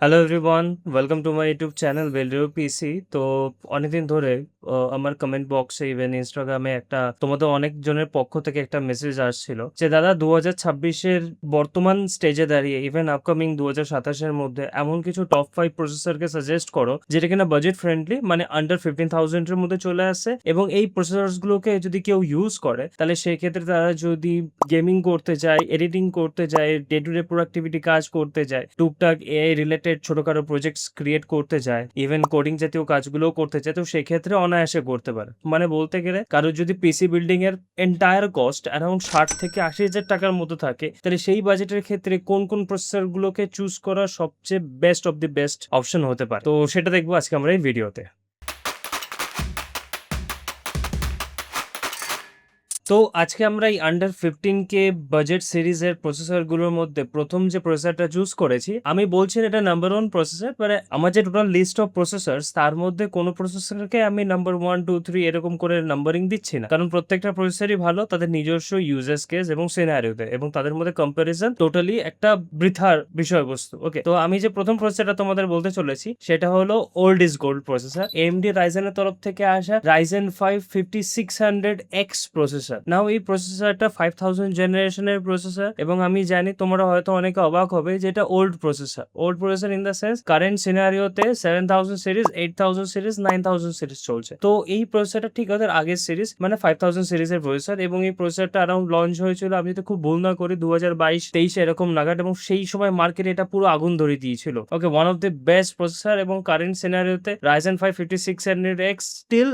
Hello everyone, welcome to my YouTube channel ভেলরিও PC. তো অনেকদিন ধরে আমার কমেন্ট বক্সে ইভেন ইনস্টাগ্রামে তোমাদের অনেকজনের পক্ষ থেকে একটা মেসেজ আসছিল যে দাদা 2026-এর বর্তমান স্টেজে দাঁড়িয়ে ইভেন আপকামিং 2027-এর মধ্যে এমন কিছু টপ 5 প্রসেসরকে সাজেস্ট করো যেটা কিনা বাজেট ফ্রেন্ডলি, মানে আন্ডার 15,000-এর মধ্যে চলে আসে, এবং এই প্রসেসরসগুলোকে যদি কেউ ইউজ করে তাহলে সেই ক্ষেত্রে তারা যদি গেমিং করতে যায়, এডিটিং করতে যায়, ডে টু ডে প্রোডাক্টিভিটি কাজ করতে যায়, টুকটাক এআই রিলেটেড ছোটখাটো প্রজেক্টস ক্রিয়েট করতে যায়, ইভেন কোডিং জাতীয় কাজগুলোও করতে চায়, তো সেক্ষেত্রে অনায়াসে করতে পারে। মানে বলতে গেলে কারো যদি পিসি বিল্ডিং এর এন্টায়ার কস্ট অ্যারাউন্ড 60 থেকে 80 হাজার টাকার মতো থাকে, তাহলে সেই বাজেটের ক্ষেত্রে কোন কোন প্রসেসর গুলোকে চুজ করা সবচেয়ে best of the best option হতে পারে, তো সেটা দেখবো আজকে আমরা এই ভিডিওতে। তো আজকে আমরা এই আন্ডার 15K বাজেট সিরিজের প্রসেসরগুলোর মধ্যে প্রথম যে প্রসেসরটা চুজ করেছি, আমি বলছি না এটা নাম্বার 1 প্রসেসর, মানে আমার যে টোটাল লিস্ট অফ প্রসেসরস তার মধ্যে কোনো প্রসেসরকে আমি নাম্বার 1 2 3 এরকম করে নাম্বারিং দিচ্ছি না, কারণ প্রত্যেকটা প্রসেসরই ভালো তাদের নিজস্ব ইউজেস কেস এবং সিনারিওতে, এবং তাদের মধ্যে কম্পারিজন টোটালি একটা বৃথার বিষয়বস্তু। ওকে, তো আমি যে প্রথম প্রসেসরটা তোমাদের বলতে চলেছি সেটা হলো old is gold processor, AMD রাইজেনের তরফ থেকে আসা রাইজেন 5 5600X প্রসেসর। নাও এই প্রসেসরটা 5000 জেনারেশনের প্রসেসর, এবং আমি জানি তোমরা হয়তো অনেকে অবাক হবে যে এটা old processor in the sense current সিনারিওতে 7000 সিরিজ, 8000 সিরিজ, 9000 সিরিজ চলছে। তো এই প্রসেসরটা ঠিক ওদের আগের সিরিজ, মানে 5000 সিরিজের প্রসেসর, এবং এই প্রসেসরটা অ্যারাউন্ড লঞ্চ হয়েছিল, আমি যদি খুব ভুল না করি, 2022-23 এরকম নাগাদ, এবং সেই সময় মার্কেটে এটা পুরো আগুন ধরিয়ে দিয়েছিল। Okay, one of the best processor, এবং কারেন্ট সিনারিওতে রাইজেন 5 5600X স্টিল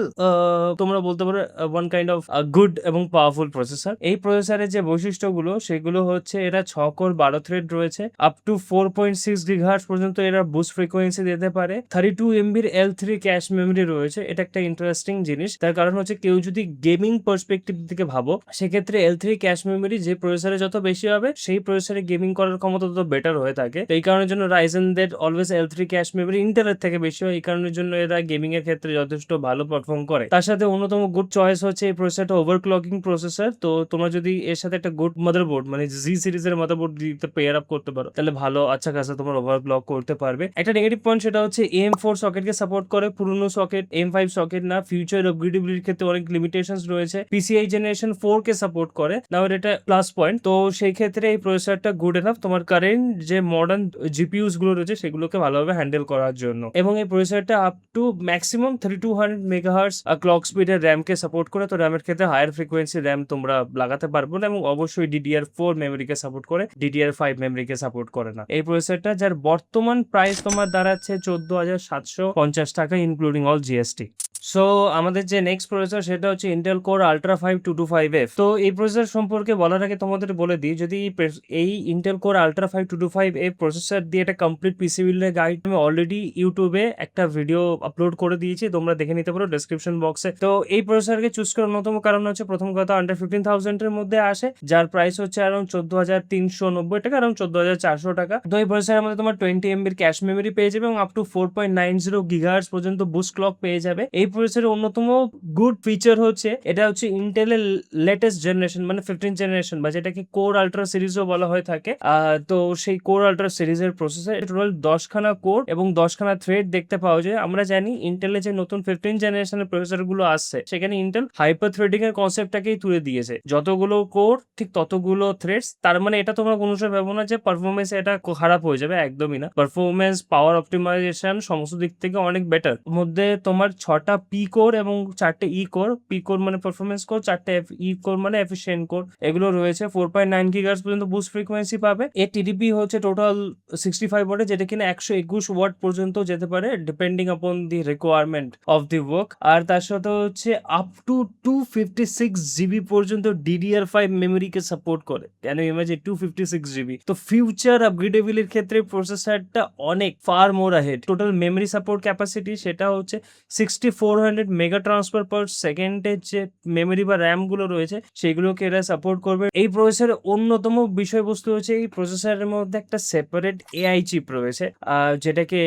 তোমরা বলতে পারো ওয়ান কাইন্ড অফ গুড এবং পাওয়ারফুল প্রসেসর। এই প্রসেসরের যে বৈশিষ্ট্যগুলো সেগুলো হচ্ছে এরা 6 কোর 12 থ্রেড রয়েছে, আপ টু 4.6 গিগাহার্টজ পর্যন্ত এরা বুস্ট ফ্রিকোয়েন্সি দিতে পারে, 32 এমবির L3 ক্যাশ মেমরি রয়েছে। এটা একটা ইন্টারেস্টিং জিনিস, তার কারণ হচ্ছে কেউ যদি গেমিং পার্সপেক্টিভ থেকে ভাবো সেক্ষেত্রে L3 ক্যাশ মেমরি যে প্রসেসরে যত বেশি হবে সেই প্রসেসরে গেমিং করার ক্ষমতা তত বেটার হয়ে থাকে। তো এই কারণের জন্য রাইজেনদের অলওয়েজ L3 ক্যাশ মেমরি ইন্টেলের থেকে বেশি হয়, এই কারণের জন্য এরা গেমিং এর ক্ষেত্রে যথেষ্ট ভালো পারফর্ম করে। তার সাথে অন্যতম গুড চয়েস হচ্ছে এই প্রসেসরটা ওভারক্লকিং প্রসেসর। তো তোমরা যদি এর সাথে একটা গুড মাদারবোর্ড, মানে জি সিরিজের মাদারবোর্ড দিতে পেয়ার আপ করতে পারো, তাহলে ভালো আচ্ছা কাছে তোমার ওভারক্লক করতে পারবে। একটা নেগেটিভ পয়েন্ট সেটা হচ্ছে AM4 সকেটকে সাপোর্ট করে, পুরনো সকেট M5 সকেট না। ফিউচার আপগ্রেডেবিলিটির ক্ষেত্রে অনেক লিমিটেশনস রয়েছে। PCI জেনারেশন 4 কে সাপোর্ট করে, নাও এটা প্লাস পয়েন্ট। তো সেই ক্ষেত্রে এই প্রসেসরটা গুড এনাফ তোমার কারেন্ট যে মডার্ন জিপিইউস গুলো রয়েছে সেগুলোকে ভালোভাবে হ্যান্ডেল করার জন্য, এবং এই প্রসেসরটা up to maximum 3200 megahertz clock স্পিডের র্যাম কে সাপোর্ট করে। তো র্যামের ক্ষেত্রে হায়ার ফ্রিকোয়েন্সি র্যাম তোমরা লাগাতে পারবো না, এবং অবশ্যই DDR4 মেমোরিকে সাপোর্ট করে, DDR5 মেমোরিকে সাপোর্ট করে না এই প্রসেসরটা, যার বর্তমান প্রাইস তোমার দাঁড়াচ্ছে 14,750 টাকা ইনক্লুডিং অল জিএসটি। সো আমাদের যে নেক্সট প্রসেসর সেটা হচ্ছে ইন্টেল কোর আল্ট্রা 5 225F। তো এই প্রসেসর সম্পর্কে বলার আগে তোমাদের বলে দিই, যদি এই Intel core ultra 5 225F processor দিয়ে একটা কমপ্লিট পিসি বিল্ডের গাইড আমি অলরেডি ইউটিউবে একটা ভিডিও আপলোড করে দিয়েছি, তোমরা দেখে নিতে পারো ডেসক্রিপশন বক্সে। তো এই প্রসেসরকে চুজ করার অন্যতম কারণ হচ্ছে প্রথম কথা আন্ডার 15,000 এর মধ্যে আসে, যার প্রাইস হচ্ছে অ্যারাউন্ড 14,390 টাকা, অ্যারাউন্ড 14,400 টাকা। তো এই প্রসেসরের মধ্যে তোমার 20 এমবির ক্যাশ মেমোরি পেয়ে যাবে, এবং আপ টু 4.90 গিগাহার্টজ পর্যন্ত বুস্ট ক্লক পেয়ে যাবে। এই প্রসেসরের অন্যতম গুড ফিচার হচ্ছে এটা হচ্ছে ইন্টেলের লেটেস্ট জেনারেশন, মানে 15 জেনারেশন, বা যেটাকে কোর আল্ট্রা সিরিজও বলা হয়ে থাকে। তো সেই কোর আল্ট্রা সিরিজের প্রসেসর টোটাল 10খানা কোর এবং 10খানা থ্রেড দেখতে পাওয়া যায়। আমরা জানি ইন্টেলের যে নতুন 15 জেনারেশনের প্রসেসর গুলো আসছে সেখানে ইন্টেল হাইপার থ্রেডিং এর কনসেপ্টটাকেই তুলে দিয়েছে, যতগুলো কোর ঠিক ততগুলো থ্রেডস। তার মানে এটা তোমরা কোনো সময় ভাবো না যে পারফরমেন্স এটা খারাপ হয়ে যাবে, একদমই না। পারফরমেন্স, পাওয়ার অপটিমাইজেশন সমস্ত দিক থেকে অনেক বেটার। মধ্যে তোমার 6টা পি কোর এবং 4টে ই কোর। পি কোর মানে পারফরমেন্স কোর, 4টে ই কোর মানে এফিশিয়েন্ট কোর, এগুলো রয়েছে। 4.9 গিগাহার্টজ পর্যন্ত বুস্ট ফ্রিকোয়েন্সি পাবে। এর টিডিপি হচ্ছে টোটাল 65 ওয়াট, যেটা কিনা 121 ওয়াট পর্যন্ত যেতে পারে ডিপেন্ডিং আপন দি রিকোয়ারমেন্ট অফ দি ওয়ার্ক। আর তার সাথে হচ্ছে আপ টু 256 জিবি পর্যন্ত DDR5 মেমোরিকে সাপোর্ট করে। কেন ইমাজিন 256 জিবি। তো ফিউচার আপগ্রেডেবিলিটির ক্ষেত্রে প্রসেসরটা অনেক ফার মোর ahead. Total memory support capacity সেটা হচ্ছে 6400 মেগা ট্রান্সফার পার সেকেন্ডের যে মেমোরি বা র্যাম গুলো রয়েছে সেগুলোকে এরা সাপোর্ট করবে। এই প্রসেসরের অন্যতম বিষয়বস্তু হচ্ছে এই প্রসেসরের মধ্যে একটা সেপারেট AI চিপ রয়েছে, যেটাকে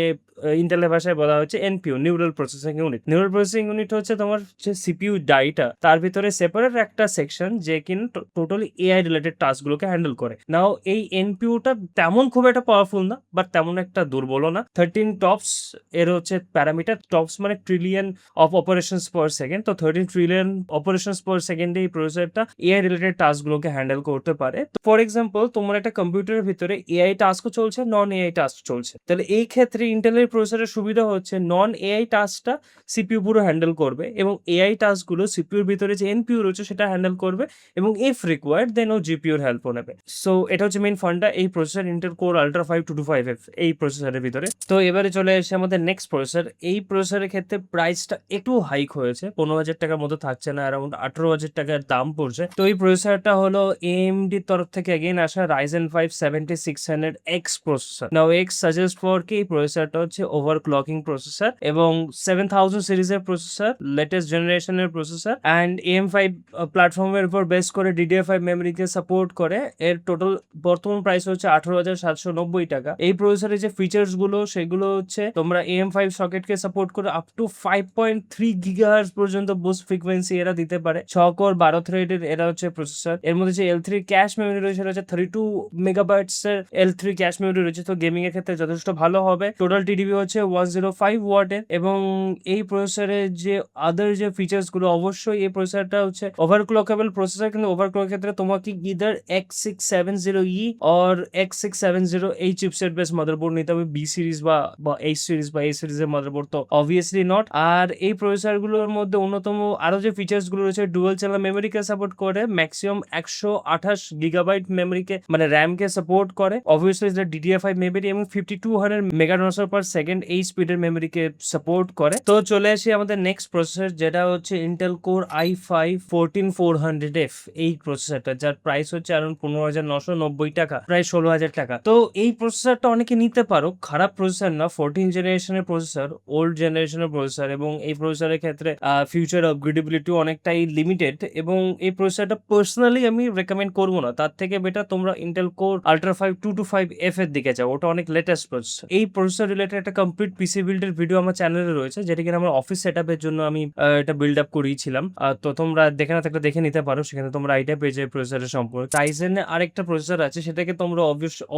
ইন্টেলের ভাষায় বলা হচ্ছে NPU, neural processing unit. Neural processing unit হচ্ছে তোমার যে সিপিইউ ডাইটা, তার ভিতরে সেপারেট একটা সেকশন যে কিনা টোটালি এআই রিলেটেড টাস্কগুলোকে হ্যান্ডেল করে। নাও এই এনপিইউটা তেমন খুব একটা পাওয়ারফুল না, বাট তেমন একটা দুর্বলও না। 13 টপস এর হচ্ছে প্যারামিটার, টপস মানে trillion of operations per second. তো 13 ট্রিলিয়ন অপারেশনস পার সেকেন্ডে এই প্রসেসরটা এআই রিলেটেড টাস্কগুলোকে হ্যান্ডেল করতে পারে। ফর এক্সাম্পল, তোমার একটা কম্পিউটারের ভিতরে এআই টাস্কও চলছে, নন এআই টাস্ক চলছে, তাহলে এই ক্ষেত্রে ইন্টেলের প্রসেসরের সুবিধা হচ্ছে নন এআই টাস্কটা সিপিইউ পুরো হ্যান্ডেল করবে, এবং এআই টাস্কগুলো সিপিইউর ভিতরে যে এনপিইউ রয়েছে সেটা হ্যান্ডেল করবে, এবং ইফ রিকোয়ার্ড দেন ও জিপিইউর হেল্পও নেবে। সো এটা হচ্ছে মেইন ফান্ডা এই processor Intel core ultra 5 225F এই প্রসেসরের ভিতরে। তো এবারে চলে এসে আমাদের নেক্সট প্রসেসর। এই প্রসেসরের ক্ষেত্রে প্রাইসটা একটু হাইক হয়েছে, 15,000 টাকার মতো থাকছে না, অ্যারাউন্ড 18,000 টাকার দাম পড়ছে। তো এই প্রসেসরটা হলো এএমডির তরফ থেকে এগেইন আসা Ryzen 5 7600X processor. Now x suggest for কি এই প্রসেসরটা হচ্ছে ওভারক্লকিং প্রসেসর এবং 7000 সিরিজের প্রসেসর, লেটেস্ট জেনারেশনের প্রসেসর, অ্যান্ড AM5 প্ল্যাটফর্মের উপর বেস করে DDR5 মেমোরিকে সাপোর্ট করে। এর টোটাল বর্তমান প্রাইস হচ্ছে 18,790 টাকা। এই প্রসেসরের যে ফিচার্স গুলো সেগুলো হচ্ছে তোমরা AM5 সকেটকে সাপোর্ট করে আপ টু 5.3 GHz পর্যন্ত বুস্ট ফ্রিকোয়েন্সি এরা দিতে পারে। 6 কোর 12 থ্রেডের এরা হচ্ছে প্রসেসর। এর মধ্যে যে L3 ক্যাশ মেমোরি রয়েছে সেটা হচ্ছে 32 মেগাবাইটস এর L3 ক্যাশ মেমোরি রয়েছে, তো গেমিং এর ক্ষেত্রে যথেষ্ট ভালো হবে। টোটাল টিডিপি হচ্ছে 105 ওয়াটের, এবং এই প্রসেসরের যে আদার যে ফিচার্স গুলো, অবশ্যই এই প্রসেসরটা হচ্ছে ওভারক্লকেবল প্রসেসর, কিন্তু ওভারক্লক ক্ষেত্রে তোমাকে ইদার X670E অর X670 এই চিপসেট বেস মাদারবোর্ড নিতে হবে, বি সিরিজ বা এইচ সিরিজ বা এই সিরিজের মাদারবোর্ড তো অবভিয়াসলি নট। আর এই প্রসেসর গুলোর মধ্যে অন্যতম আরো যে ফিচার্স গুলো রয়েছে, ডুয়াল চ্যানেল মেমোরিকে সাপোর্ট করে, ম্যাক্সিমাম 128 গিগাবাইট মেমোরিকে মানে র্যাম কে সাপোর্ট করে, অবভিয়াসলি এটা DDR5 মেমোরি, এবং 5200 মেগাট্রান্সফার পার সেকেন্ড এই স্পিডের মেমোরিকে সাপোর্ট করে। তো চলে আসি আমাদের নেক্সট প্রসেসর, যেটা হচ্ছে ইন্টেল কোর i5 14400F এই প্রসেসরটা, যার প্রাইস হচ্ছে অ্যারাউন্ড 15,990 টাকা, প্রায় 16,000 টাকা। তো এই প্রসেসরটা অনেকে নিতে পারো, খারাপ প্রসেসর না, 14 জেনারেশনের প্রসেসর, ওল্ড জেনারেশনের প্রসেসর, এবং এই প্রসেসরের ক্ষেত্রে ফিউচার আপগ্রেডেবিলিটি অনেকটাই লিমিটেড, এবং এই প্রসেসরটা পার্সোনালি আমি রেকমেন্ড করবো না। তার থেকে বেটার তোমরা ইন্টেল কোর আল্ট্রা 5 225F এর দিকে যাও, ওটা অনেক লেটেস্ট প্রসেসর। এই প্রসেসর রিলেটেড একটা কমপ্লিট পিসি বিল্ডের ভিডিও আমার চ্যানেলে রয়েছে, যেটা কিনা আমার অফিস সেটআপের জন্য আমি এটা বিল্ড আপ করিয়েছিলাম। তো তোমরা দেখে না থাকলে দেখে নিতে পারো, সেখানে তোমরা আইডিয়া পেয়ে যাবে প্রসেসরের সম্পর্কে। রাইজেনের আরেকটা প্রসেসর আছে, সেটাকে তোমরা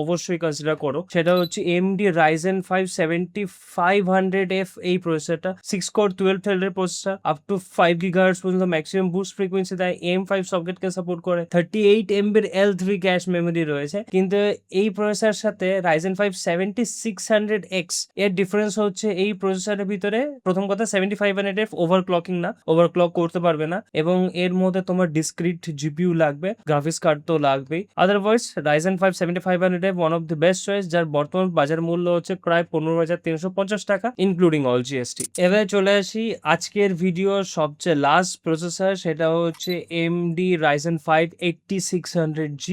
অবশ্যই কনসিডার করো, সেটা হচ্ছে AMD Ryzen 5 7500F এই প্রসেসরটা। 6 কোর 12 থ্রেডের প্রসেসর, আপ টু 5 GHz পর্যন্ত ম্যাক্সিমাম বুস্ট ফ্রিকোয়েন্সি দেয়, AM5 সকেটকে সাপোর্ট করে, 38 MB এর L3 ক্যাশ মেমোরি রয়েছে। কিন্তু এই প্রসেসরের সাথে Ryzen 5 7600X এর ডিফারেন্স হচ্ছে এই প্রসেসরের ভিতরে প্রথম কথা 7500F ওভারক্লকিং না, ওভারক্লক করতে পারবে না, এবং এর মধ্যে তোমার ডিসক্রিট জিপিইউ লাগবে, গ্রাফিক্স কার্ড তো লাগবেই। Otherwise Ryzen 5 7500F one of the best choice, যার বর্তমান বাজার মূল্য হচ্ছে প্রায় 15,350 টাকা ইনক্লুডিং অল জিএসটি। এবারে চলে আসি আজকের ভিডিওর সবচেয়ে লাস্ট প্রসেসর, সেটা হচ্ছে AMD Ryzen 5 8600G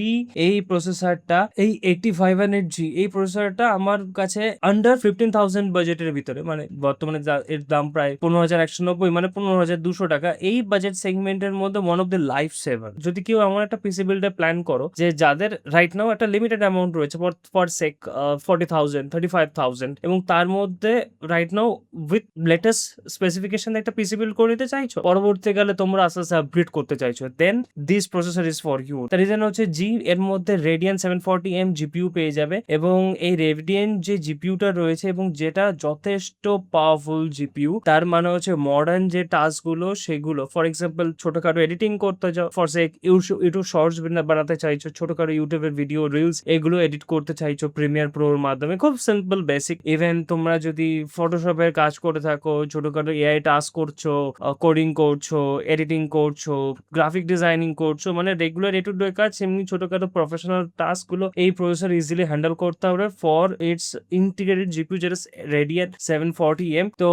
এই প্রসেসরটা। এই 8500G এই প্রসেসরটা আমার কাছে আন্ডার 15,000 বাজেটের ভিতরে, মানে বর্তমানে এর দাম প্রায় 15,190, মানে 15,200 টাকা। এই বাজেট সেগমেন্টের মধ্যে one of the life saver. যদি কেউ এমন একটা পিসি বিল্ডে প্ল্যান করো যে যাদের রাইট নাও একটা লিমিটেড অ্যামাউন্ট রয়েছে ফর সেক 40,000 35,000, এবং তার মধ্যে right now with latest specification একটা পিসি বিল্ড করে নিতে চাইছো, পরবর্তীকালে তোমরা আস্তে আস্তে আপগ্রেড করতে চাইছো, then this processor is for you. তার রিজন হচ্ছে জি, এর মধ্যে Radeon 740M জিপিইউ পেয়ে যাবে, এবং এই Radeon যে জিপিইউটা রয়েছে এবং যেটা যথেষ্ট পাওয়ারফুল জিপিইউ, তার মানে হচ্ছে মডার্ন যে টাস্ক গুলো সেগুলো, ফর এক্সাম্পল ছোটখাটো এডিটিং করতে যাও, ফর সেক ইউটিউব শর্টস বানাতে চাইছো, ছোটখাটো ইউটিউবের ভিডিও রিলস এগুলো এডিট করতে চাইছো প্রিমিয়ার প্রোর মাধ্যমে, খুব সিম্পল বেসিক। ইভেন তোমরা যদি ফটোশপের কাজ করে থাকো, ছোটখাটো এআই টাস্ক করছো, কোডিং করছো, এডিটিং করছো, গ্রাফিক ডিজাইনিং করছো, মানে রেগুলার এ টু ডে কাজ, এমনি ছোটখাটো প্রফেশনাল টাস্ক গুলো এই প্রসেসর ইজিলি হ্যান্ডেল করতে হবে ফর ইটস ইন্টিগ্রেটেড জিপিইউ, যেটা Radeon 740M। তো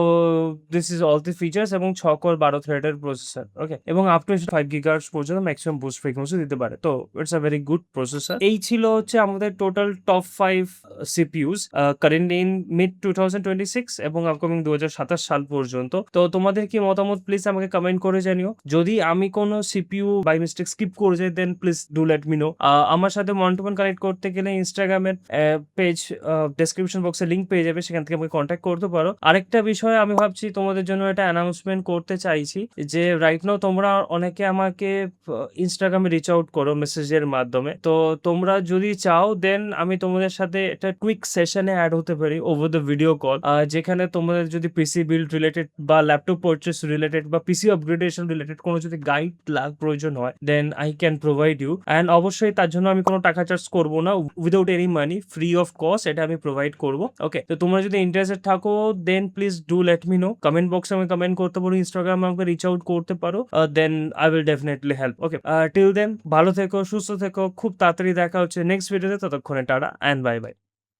this is all the features, এবং 6 কোর 12 থ্রেডের প্রসেসর, ওকে, এবং আপ টু 5 GHz পর্যন্ত ম্যাক্সিমাম বুস্ট ফ্রিকোয়েন্সি দিতে পারে। তো it's a very good processor. এই ছিল হচ্ছে আমাদের total top 5 CPUs current in mid 2026 এবং আপকামিং 2027 সাল পর্যন্ত। তো তোমাদের কি মতামত প্লিজ আমাকে কমেন্ট করে জানিও। যদি আমি কোনো সিপিইউ বাই মিস্টেক স্কিপ করে যাই, then please do let me know. আমার সাথে ওয়ান টু ওয়ান কানেক্ট করতে গেলে ইনস্টাগ্রামের পেজ ডেসক্রিপশন বক্সে লিঙ্ক পেয়ে যাবে, সেখান থেকে আমাকে কন্ট্যাক্ট করতে পারো। আরেকটা বিষয় আমি ভাবছি তোমাদের জন্য একটা অ্যানাউন্সমেন্ট করতে চাইছি যে রাইট নাও তোমরা অনেকে আমাকে ইনস্টাগ্রামে রিচ আউট করো মেসেজের মাধ্যমে। তো তোমরা যদি চাও দেন আমি তোমাদের সাথে একটা কুইক সেশনে অ্যাড হতে পারি ওভার দ্য ভিডিও কল, যেখানে তোমাদের যদি পিসি বিল্ড রিলেটেড বা ল্যাপটপ পারচেস রিলেটেড বা পিসি আপগ্রেডেশন রিলেটেড কোনো যদি গাইড প্রয়োজন হয় then I can provide you. And অবশ্যই তার জন্য আমি কোনো টাকা চার্জ করবো না, without any money, free of cost এটা আমি প্রোভাইড করবো। ওকে, তো তোমরা যদি ইন্টারেস্টেড থাকো then please do let me know. Comment বক্সে আমি কমেন্ট করতে পারো, ইনস্টাগ্রামে আমাকে রিচ আউট করতে পারো, then I will definitely help. Okay, till then ভালো থেকো, সুস্থ থেকো, খুব তাড়াতাড়ি দেখা হচ্ছে নেক্সট ভিডিওতে। ততক্ষণে টাটা অ্যান্ড বাই বাই।